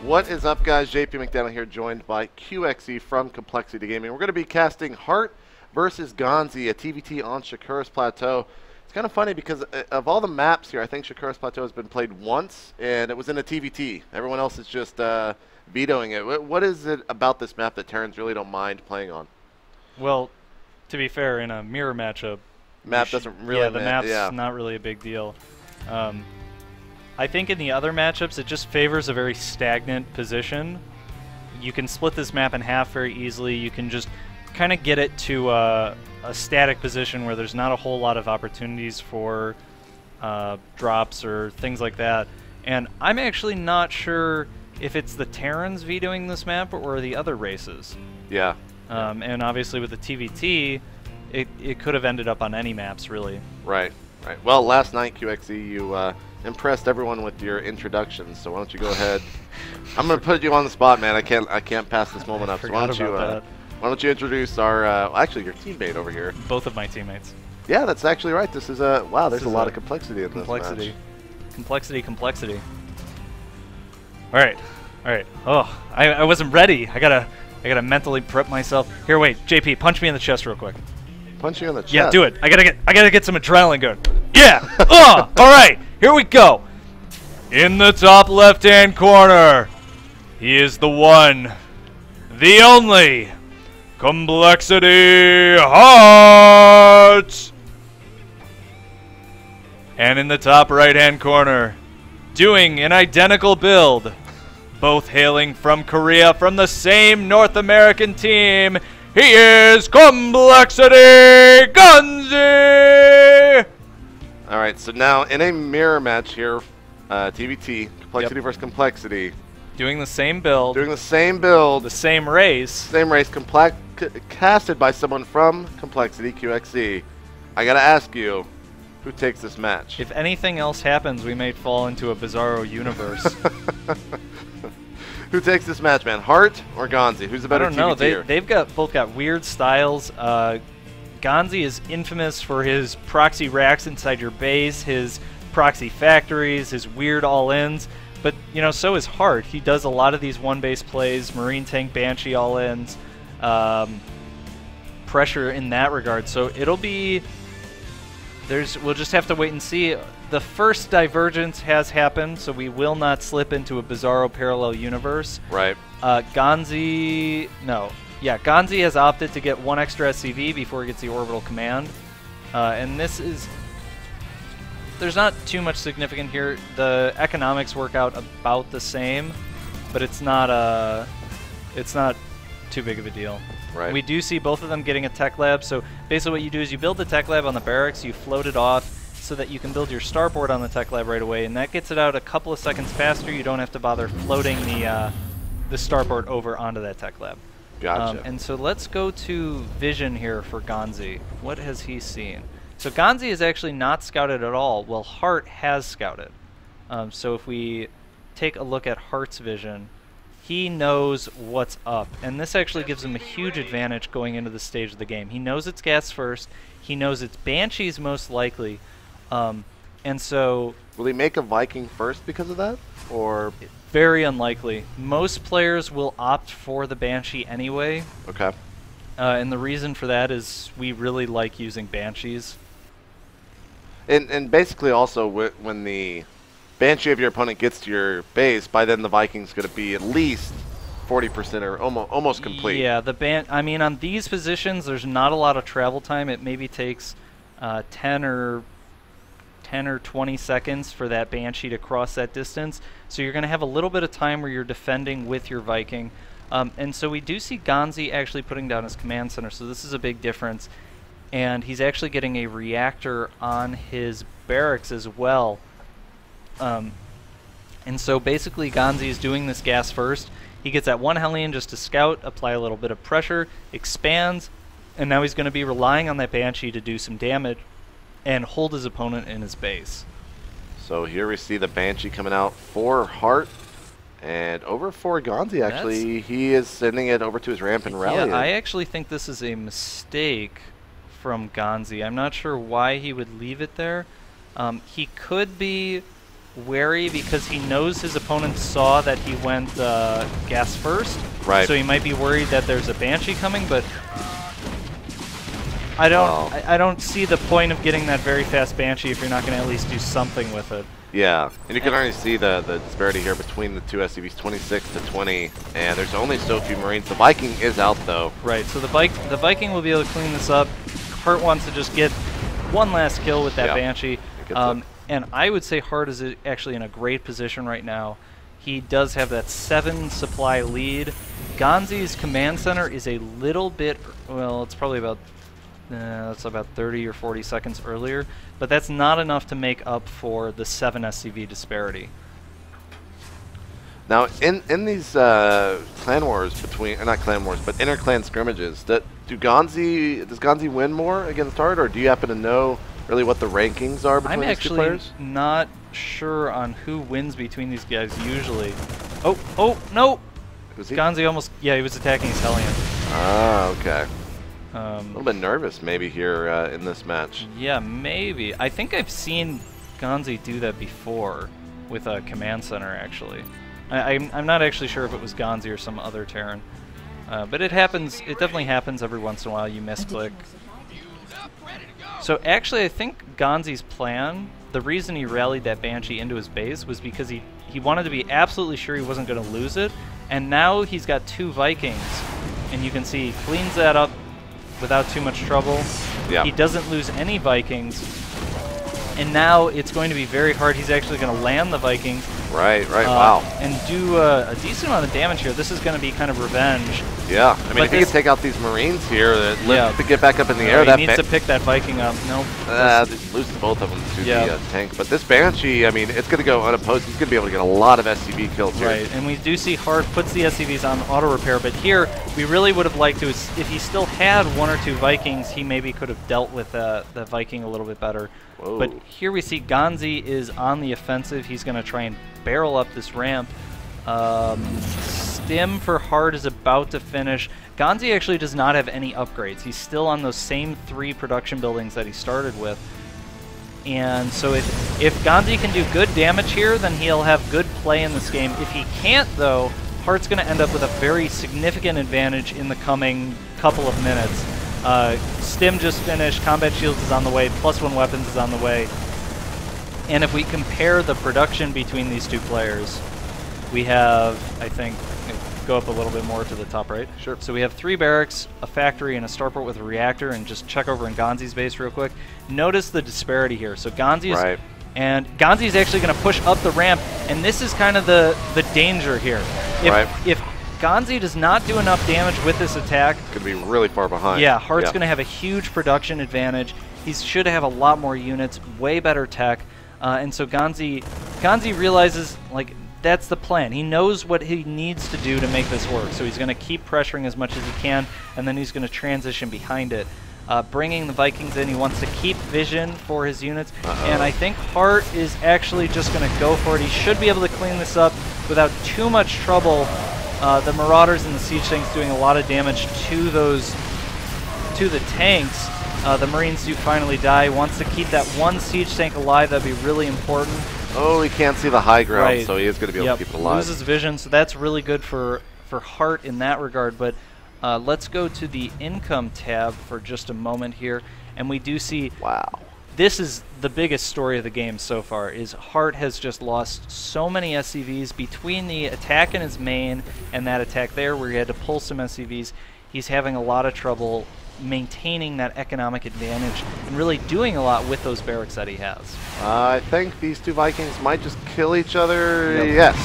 What is up, guys? JP McDaniel here, joined by QXE from Complexity Gaming. We're going to be casting Heart versus Ganzi, a TVT on Shakura's Plateau. It's kind of funny because of all the maps here, I think Shakura's Plateau has been played once, and it was in a TVT. Everyone else is just vetoing it. What is it about this map that Terrans really don't mind playing on? Well, to be fair, in a mirror matchup, Map doesn't really the map's not really a big deal. I think in the other matchups, it just favors a very stagnant position. You can split this map in half very easily. You can just kind of get it to a static position where there's not a whole lot of opportunities for drops or things like that. And I'm actually not sure if it's the Terrans vetoing this map or the other races. Yeah. And obviously with the TVT, it could have ended up on any maps, really. Right. Right. Well, last night, QXE, you impressed everyone with your introduction. So why don't you go ahead? I'm gonna put you on the spot, man. I can't pass this moment up. So why don't you introduce our actually your teammate over here? Both of my teammates. Yeah, that's actually right. This is a wow. There's a lot of complexity in this match. Complexity. All right. Oh, I wasn't ready. I gotta mentally prep myself. Here, wait, JP, punch me in the chest real quick. Punch you in the chest. Yeah, do it. I gotta get some adrenaline going. Yeah. All right. Here we go. In the top left-hand corner, he is the one, the only, Complexity Heart. And in the top right-hand corner, doing an identical build, both hailing from Korea, from the same North American team, he is Complexity Ganzi! Alright, so now in a mirror match here, TVT, Complexity versus Complexity. Doing the same build. Doing the same build. The same race. Same race, casted by someone from Complexity, QXE. I gotta ask you, who takes this match? If anything else happens, we may fall into a bizarro universe. Who takes this match, man? Heart or Ganzi? Who's the better TVT? I don't know. They've both got weird styles. Ganzi is infamous for his proxy racks inside your base, his proxy factories, his weird all-ins. But, you know, so is Heart. He does a lot of these one-base plays, Marine Tank Banshee all-ins, pressure in that regard. So it'll be... We'll just have to wait and see. The first divergence has happened, so we will not slip into a bizarro parallel universe. Right. Ganzi has opted to get one extra SCV before he gets the orbital command. And this is... There's not too much significant here. The economics work out about the same, but it's not too big of a deal. Right. We do see both of them getting a tech lab, so basically what you do is you build the tech lab on the barracks, you float it off so that you can build your starboard on the tech lab right away, and that gets it out a couple of seconds faster. You don't have to bother floating the starboard over onto that tech lab. Gotcha. And so let's go to vision here for Ganzi. What has he seen? So Ganzi is actually not scouted at all. Well, Heart has scouted. So if we take a look at Heart's vision, he knows what's up, and this actually gives him a huge advantage going into the stage of the game. He knows it's gas first. He knows it's Banshees most likely, and so... Will he make a Viking first because of that, or...? Very unlikely. Most players will opt for the Banshee anyway. Okay. And the reason for that is we really like using Banshees. And basically also when the Banshee of your opponent gets to your base, by then the Viking's going to be at least 40% or almost complete. Yeah, I mean, on these positions, there's not a lot of travel time. It maybe takes 10 or 20 seconds for that Banshee to cross that distance. So you're going to have a little bit of time where you're defending with your Viking. And so we do see Ganzi actually putting down his command center, so this is a big difference. And he's actually getting a reactor on his barracks as well. And so basically Ganzi is doing this gas first. He gets that one Hellion just to scout, apply a little bit of pressure, expands, and now he's going to be relying on that Banshee to do some damage and hold his opponent in his base. So here we see the Banshee coming out for Heart. And over for Ganzi, actually, he is sending it over to his ramp and rally. Yeah, I actually think this is a mistake from Ganzi. I'm not sure why he would leave it there. He could be wary because he knows his opponent saw that he went gas first. Right. So he might be worried that there's a Banshee coming, but I don't see the point of getting that very fast Banshee if you're not going to at least do something with it. Yeah, and you can already see the disparity here between the two SCVs, 26 to 20, and there's only so few Marines. The Viking is out, though. Right, so the Viking will be able to clean this up. Hart wants to just get one last kill with that Banshee. And I would say Hart is actually in a great position right now. He does have that 7 supply lead. Ganzi's command center is a little bit, well, it's probably about that's about 30 or 40 seconds earlier, but that's not enough to make up for the 7 SCV disparity. Now, in these clan wars between, not clan wars, but inter-clan scrimmages, does Ganzi win more against Hart, or do you happen to know really what the rankings are between these two players? I'm actually not sure on who wins between these guys usually. Oh, no! Was he? Ganzi almost, yeah, he was attacking his Hellion. Ah, okay. A little bit nervous maybe here in this match. Yeah, maybe. I think I've seen Ganzi do that before with a command center, actually. I'm not actually sure if it was Ganzi or some other Terran. But it happens, it definitely happens every once in a while, you misclick. So actually I think Ganzi's plan, the reason he rallied that Banshee into his base was because he wanted to be absolutely sure he wasn't going to lose it, and now he's got 2 Vikings, and you can see he cleans that up without too much trouble. Yeah. He doesn't lose any Vikings, and now it's going to be very hard. He's actually going to land the Vikings. Right, wow. And do a decent amount of damage here. This is going to be kind of revenge. Yeah, I mean, if he can take out these Marines here to get back up in the air, he needs to pick that Viking up. Nope. Loses both of them to the tank. But this Banshee, I mean, it's going to go unopposed. He's going to be able to get a lot of SCV kills here. Right, and we do see Hart puts the SCVs on auto repair, but here we really would have liked to, if he still had 1 or 2 Vikings, he maybe could have dealt with the Viking a little bit better. Whoa. But here we see Ganzi is on the offensive. He's going to try and barrel up this ramp. Stim for Hart is about to finish. Ganzi actually does not have any upgrades. He's still on those same 3 production buildings that he started with. And so if Ganzi can do good damage here, then he'll have good play in this game. If he can't, though, Hart's going to end up with a very significant advantage in the coming couple of minutes. Stim just finished, Combat Shields is on the way, +1 weapons is on the way. And if we compare the production between these two players, we have, I think, go up a little bit more to the top right. Sure. So we have 3 barracks, a factory, and a starport with a reactor, and just check over in Ganzi's base real quick. Notice the disparity here. So Ganzi's, Ganzi's actually going to push up the ramp, and this is kind of the danger here. If Ganzi does not do enough damage with this attack, could be really far behind. Yeah, Hart's going to have a huge production advantage. He should have a lot more units, way better tech, and so Ganzi realizes, like, that's the plan. He knows what he needs to do to make this work, so he's going to keep pressuring as much as he can, and then he's going to transition behind it. Bringing the Vikings in, he wants to keep vision for his units, and I think Hart is actually just going to go for it. He should be able to clean this up without too much trouble. The Marauders and the Siege Tanks doing a lot of damage to the tanks. The Marines do finally die. Wants to keep that 1 Siege Tank alive. That'd be really important. Oh, he can't see the high ground, so he is going to be able to keep it alive. Loses vision, so that's really good for Hart in that regard. But let's go to the income tab for just a moment here, and we do see. Wow. This is the biggest story of the game so far, is Hart has just lost so many SCVs between the attack in his main and that attack there where he had to pull some SCVs. He's having a lot of trouble maintaining that economic advantage and really doing a lot with those barracks that he has. I think these 2 Vikings might just kill each other. Yes.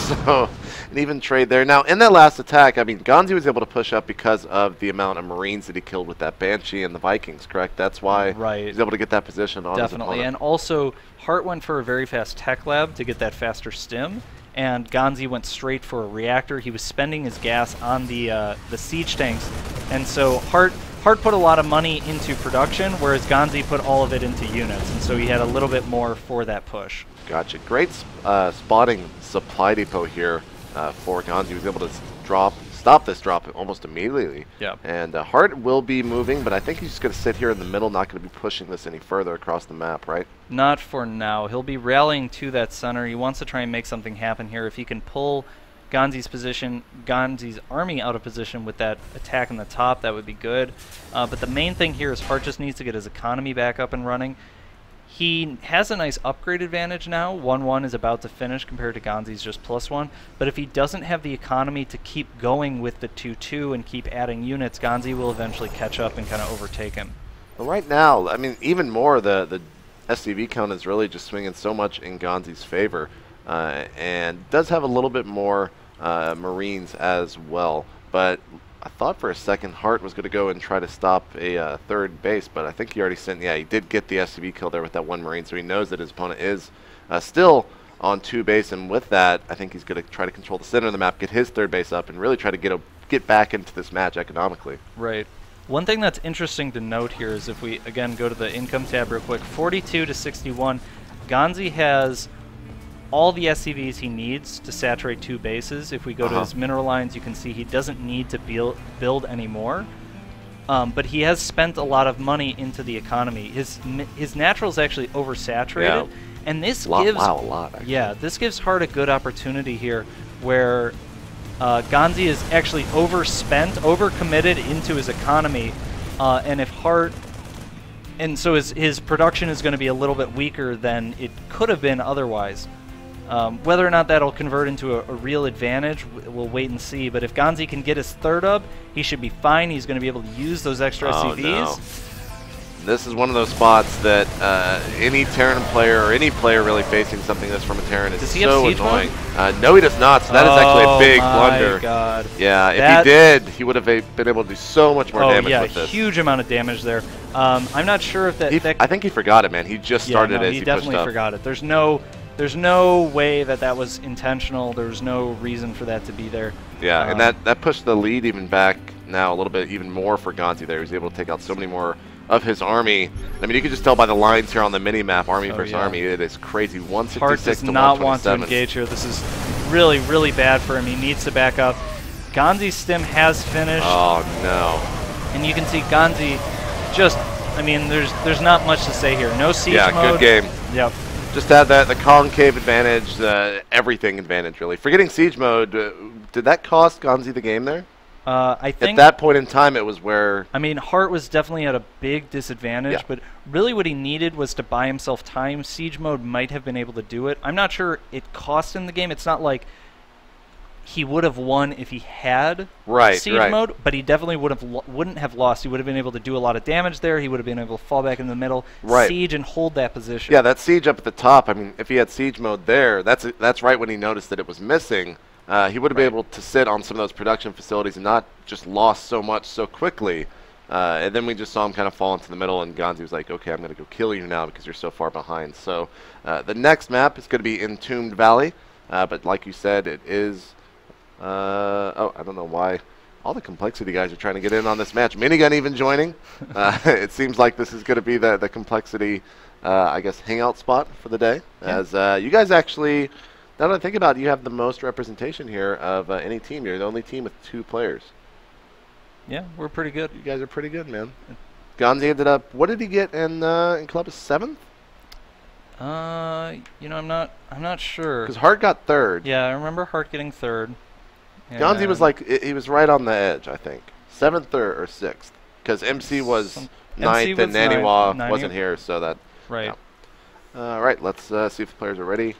So an even trade there. Now, in that last attack, I mean, Ganzi was able to push up because of the amount of Marines that he killed with that Banshee and the Vikings, correct? That's why he's able to get that position on his opponent. And also, Hart went for a very fast tech lab to get that faster stim, and Ganzi went straight for a reactor. He was spending his gas on the siege tanks, and so Hart put a lot of money into production, whereas Ganzi put all of it into units, and so he had a little bit more for that push. Gotcha. Great spotting supply depot here for Ganzi. He was able to stop stop this drop almost immediately. Yeah. And Hart will be moving, but I think he's just going to sit here in the middle, not going to be pushing this any further across the map, right? Not for now. He'll be rallying to that center. He wants to try and make something happen here. If he can pull Ganzi's army out of position with that attack in the top, that would be good. But the main thing here is Hart just needs to get his economy back up and running. He has a nice upgrade advantage now. 1-1 is about to finish compared to Ganzi's just +1. But if he doesn't have the economy to keep going with the 2-2 and keep adding units, Ganzi will eventually catch up and kind of overtake him. Well, right now, I mean, even more, the SCV count is really just swinging so much in Ganzi's favor. And does have a little bit more Marines as well. But I thought for a second Hart was going to go and try to stop a third base, but I think he already sent, yeah, he did get the SCV kill there with that one Marine, so he knows that his opponent is still on 2 base, and with that, I think he's going to try to control the center of the map, get his third base up, and really try to get back into this match economically. Right. One thing that's interesting to note here is if we, again, go to the income tab real quick, 42 to 61, Ganzi has all the SCVs he needs to saturate 2 bases. If we go to his mineral lines, you can see he doesn't need to build anymore. But he has spent a lot of money into the economy. His natural is actually oversaturated, yeah. And this a lot. Actually. Yeah, this gives Hart a good opportunity here, where Ganzi is actually overcommitted into his economy, and if Hart. And so his production is going to be a little bit weaker than it could have been otherwise. Whether or not that'll convert into a real advantage, we'll wait and see. But if Ganzi can get his third up, he should be fine. He's going to be able to use those extra SCVs. No. This is one of those spots that any Terran player or any player really facing something that's from a Terran is so annoying. No, he does not. So that is actually a big blunder. Oh my God! Yeah, if he did, he would have been able to do so much more damage with this. Huge amount of damage there. I'm not sure if that. I think he forgot it, man. He just started as he pushed up. He definitely forgot it. There's no way that was intentional. There's no reason for that to be there. Yeah, and that pushed the lead even back now a little bit, even more for Ganzi there. He was able to take out so many more of his army. I mean, you can just tell by the lines here on the mini-map, army versus army. It is crazy. 166 Hart does to not 127. want to engage here. This is really, really bad for him. He needs to back up. Ganzi's stim has finished. Oh, no. And you can see Ganzi just, I mean, there's not much to say here. No siege mode. Yeah, good game. Yep. Just had the concave advantage, everything advantage, really. Forgetting siege mode, did that cost Ganzi the game there? I think at that point in time, it was where... I mean, Hart was definitely at a big disadvantage, but really what he needed was to buy himself time. Siege mode might have been able to do it. I'm not sure it cost him the game. It's not like he would have won if he had siege mode, but he definitely wouldn't have lost. He would have been able to do a lot of damage there. He would have been able to fall back in the middle, siege, and hold that position. Yeah, that siege up at the top, I mean, if he had siege mode there, that's right when he noticed that it was missing. He would have been able to sit on some of those production facilities and not just lost so much so quickly. And then we just saw him kind of fall into the middle, and Ganzi was like, okay, I'm going to go kill you now because you're so far behind. So the next map is going to be Entombed Valley. But like you said, it is... oh, I don't know why. All the complexity guys are trying to get in on this match. Minigun even joining. It seems like this is going to be the complexity, I guess, hangout spot for the day. Yeah. As you guys actually... Now that I think about it, you have the most representation here of any team. You're the only team with 2 players. Yeah, we're pretty good. You guys are pretty good, man. Ganzi ended up. What did he get in Columbus? 7th? You know, I'm not sure. Because Hart got 3rd. Yeah, I remember Hart getting 3rd. Ganzi was like he was right on the edge, I think. 7th or 6th. Because MC was 9th and Naniwa wasn't here, so that. Right. Yeah. All right, let's see if the players are ready.